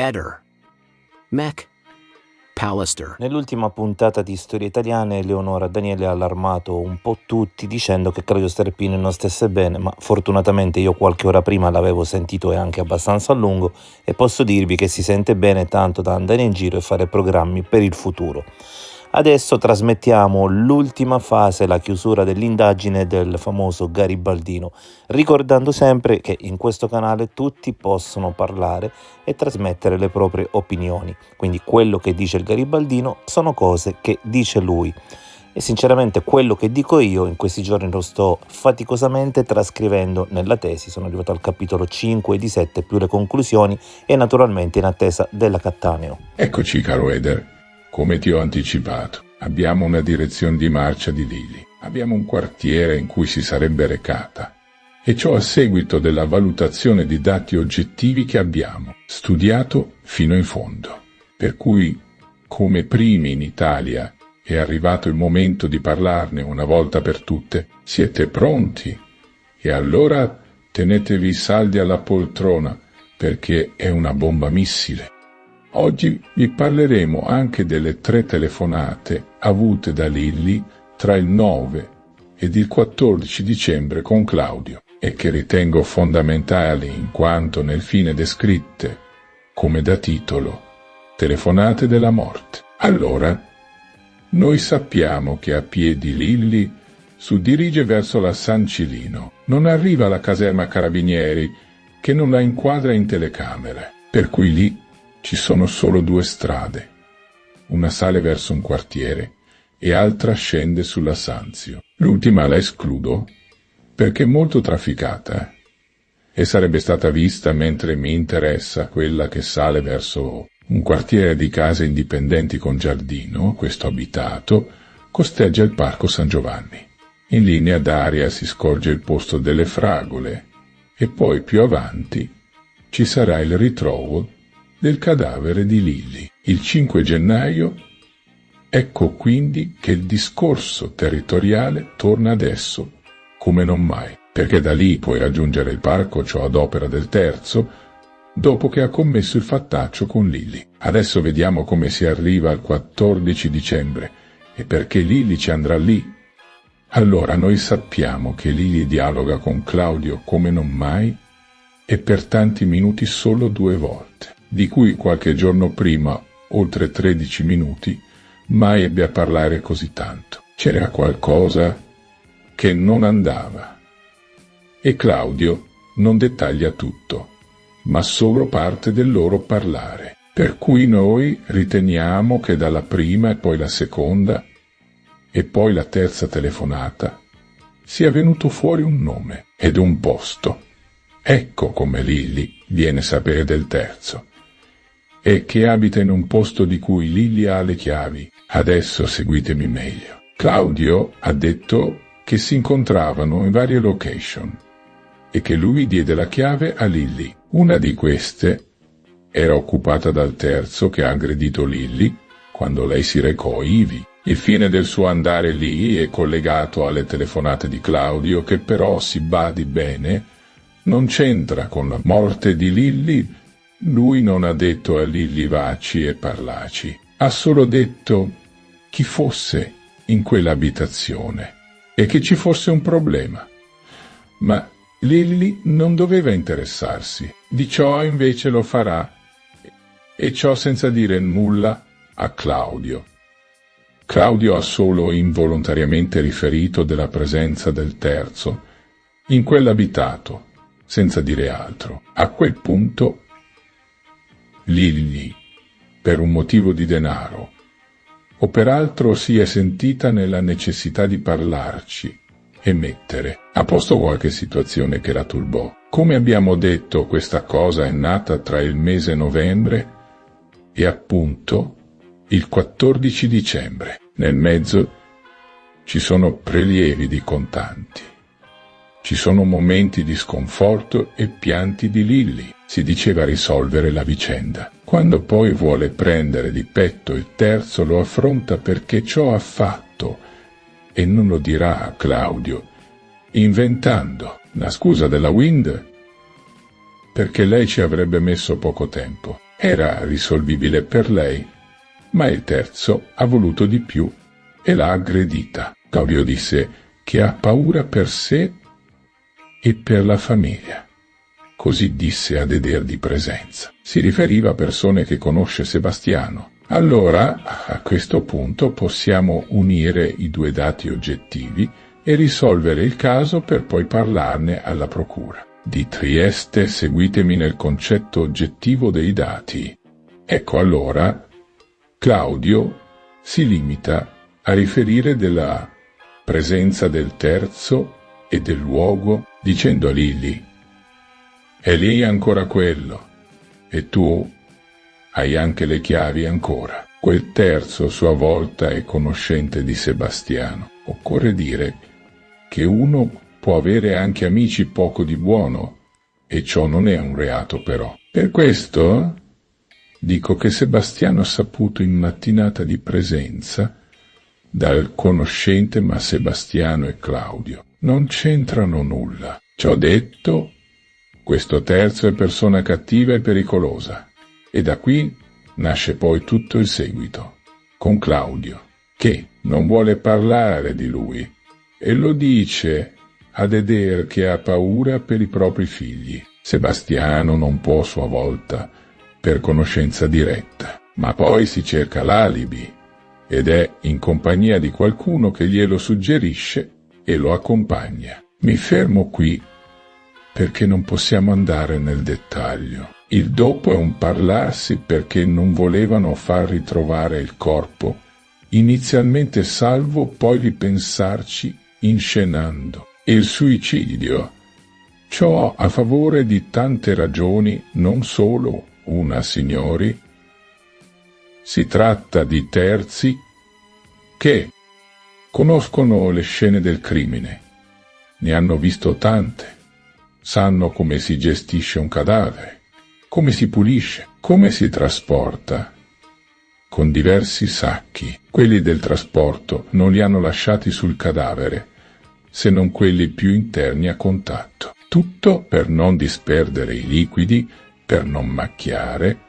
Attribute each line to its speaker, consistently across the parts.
Speaker 1: Eder, Mech, Pallister.
Speaker 2: Nell'ultima puntata di Storie Italiane, Eleonora Daniele ha allarmato un po' tutti dicendo che Claudio Sterpini non stesse bene, ma fortunatamente io qualche ora prima l'avevo sentito e anche abbastanza a lungo e posso dirvi che si sente bene tanto da andare in giro e fare programmi per il futuro. Adesso trasmettiamo l'ultima fase, la chiusura dell'indagine del famoso Garibaldino, ricordando sempre che in questo canale tutti possono parlare e trasmettere le proprie opinioni, quindi quello che dice il Garibaldino sono cose che dice lui. E sinceramente quello che dico io in questi giorni lo sto faticosamente trascrivendo nella tesi, sono arrivato al capitolo 5 di 7 più le conclusioni e naturalmente in attesa della Cattaneo.
Speaker 3: Eccoci caro Eder. Come ti ho anticipato, abbiamo una direzione di marcia di Lili, abbiamo un quartiere in cui si sarebbe recata, e ciò a seguito della valutazione di dati oggettivi che abbiamo studiato fino in fondo. Per cui, come primi in Italia, è arrivato il momento di parlarne una volta per tutte. Siete pronti? E allora tenetevi saldi alla poltrona, perché è una bomba missile. Oggi vi parleremo anche delle 3 telefonate avute da Lilli tra il 9 ed il 14 dicembre con Claudio e che ritengo fondamentali in quanto nel fine descritte come da titolo Telefonate della morte. Allora, noi sappiamo che a piedi Lilli dirige verso la San Cilino, non arriva alla caserma Carabinieri che non la inquadra in telecamere, per cui lì ci sono solo 2 strade, una sale verso un quartiere e altra scende sulla Sanzio. L'ultima la escludo perché è molto trafficata e sarebbe stata vista, mentre mi interessa quella che sale verso un quartiere di case indipendenti con giardino. Questo abitato costeggia il parco San Giovanni. In linea d'aria si scorge il posto delle fragole e poi più avanti ci sarà il ritrovo del cadavere di Lilli. Il 5 gennaio, ecco quindi che il discorso territoriale torna adesso come non mai, perché da lì puoi raggiungere il parco, ciò ad opera del terzo, dopo che ha commesso il fattaccio con Lilli. Adesso vediamo come si arriva al 14 dicembre e perché Lilli ci andrà lì. Allora noi sappiamo che Lilli dialoga con Claudio come non mai e per tanti minuti solo 2 volte, di cui qualche giorno prima, oltre 13 minuti, mai ebbe a parlare così tanto. C'era qualcosa che non andava. E Claudio non dettaglia tutto, ma solo parte del loro parlare. Per cui noi riteniamo che dalla prima e poi la seconda e poi la terza telefonata sia venuto fuori un nome ed un posto. Ecco come Lilli viene a sapere del terzo. E che abita in un posto di cui Lilli ha le chiavi. Adesso seguitemi meglio. Claudio ha detto che si incontravano in varie location e che lui diede la chiave a Lilli. Una di queste era occupata dal terzo che ha aggredito Lilli quando lei si recò ivi. Il fine del suo andare lì è collegato alle telefonate di Claudio, che però, si badi bene, non c'entra con la morte di Lilli. Lui non ha detto a Lilli vaci e parlaci, ha solo detto chi fosse in quell'abitazione e che ci fosse un problema. Ma Lilli non doveva interessarsi, di ciò invece lo farà, e ciò senza dire nulla a Claudio. Claudio ha solo involontariamente riferito della presenza del terzo in quell'abitato, senza dire altro. A quel punto Lilli, per un motivo di denaro, o peraltro si è sentita nella necessità di parlarci e mettere a posto qualche situazione che la turbò. Come abbiamo detto, questa cosa è nata tra il mese novembre e appunto il 14 dicembre. Nel mezzo ci sono prelievi di contanti. Ci sono momenti di sconforto e pianti di Lilli. Si diceva risolvere la vicenda. Quando poi vuole prendere di petto il terzo, lo affronta perché ciò ha fatto e non lo dirà a Claudio, inventando la scusa della Wind perché lei ci avrebbe messo poco tempo era risolvibile per lei, ma il terzo ha voluto di più e l'ha aggredita. Claudio disse che ha paura per sé e per la famiglia. Così disse ad Eder di Presenza. Si riferiva a persone che conosce Sebastiano. Allora, a questo punto possiamo unire i due dati oggettivi e risolvere il caso per poi parlarne alla procura. Di Trieste seguitemi nel concetto oggettivo dei dati. Ecco allora, Claudio si limita a riferire della presenza del terzo e del luogo, dicendo a Lilli: è lì ancora quello, e tu hai anche le chiavi ancora. Quel terzo a sua volta è conoscente di Sebastiano. Occorre dire che uno può avere anche amici poco di buono, e ciò non è un reato però. Per questo dico che Sebastiano ha saputo in mattinata di Presenza dal conoscente, ma Sebastiano e Claudio non c'entrano nulla. Ciò detto, questo terzo è persona cattiva e pericolosa, e da qui nasce poi tutto il seguito, con Claudio, che non vuole parlare di lui, e lo dice ad Eder che ha paura per i propri figli. Sebastiano non può a sua volta per conoscenza diretta, ma poi si cerca l'alibi, ed è in compagnia di qualcuno che glielo suggerisce e lo accompagna. Mi fermo qui perché non possiamo andare nel dettaglio. Il dopo è un parlarsi perché non volevano far ritrovare il corpo, inizialmente salvo, poi ripensarci inscenando il suicidio. Ciò a favore di tante ragioni, non solo una, signori. Si tratta di terzi che conoscono le scene del crimine, ne hanno visto tante, sanno come si gestisce un cadavere, come si pulisce, come si trasporta, con diversi sacchi. Quelli del trasporto non li hanno lasciati sul cadavere, se non quelli più interni a contatto. Tutto per non disperdere i liquidi, per non macchiare.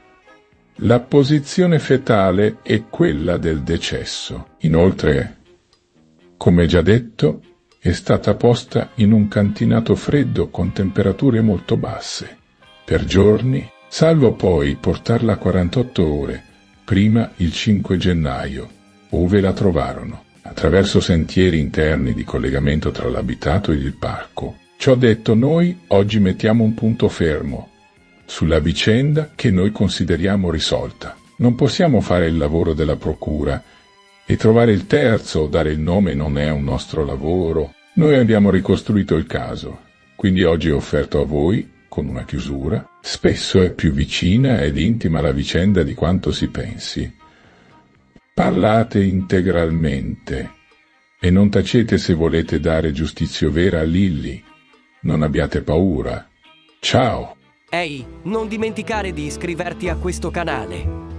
Speaker 3: La posizione fetale è quella del decesso. Inoltre, come già detto, è stata posta in un cantinato freddo con temperature molto basse, per giorni, salvo poi portarla a 48 ore, prima il 5 gennaio, ove la trovarono, attraverso sentieri interni di collegamento tra l'abitato ed il parco. Ciò detto, noi oggi mettiamo un punto fermo sulla vicenda che noi consideriamo risolta. Non possiamo fare il lavoro della procura e trovare il terzo o dare il nome non è un nostro lavoro. Noi abbiamo ricostruito il caso, quindi oggi ho offerto a voi, con una chiusura, spesso è più vicina ed intima la vicenda di quanto si pensi. Parlate integralmente e non tacete se volete dare giustizia vera a Lilli. Non abbiate paura. Ciao!
Speaker 4: Ehi, non dimenticare di iscriverti a questo canale.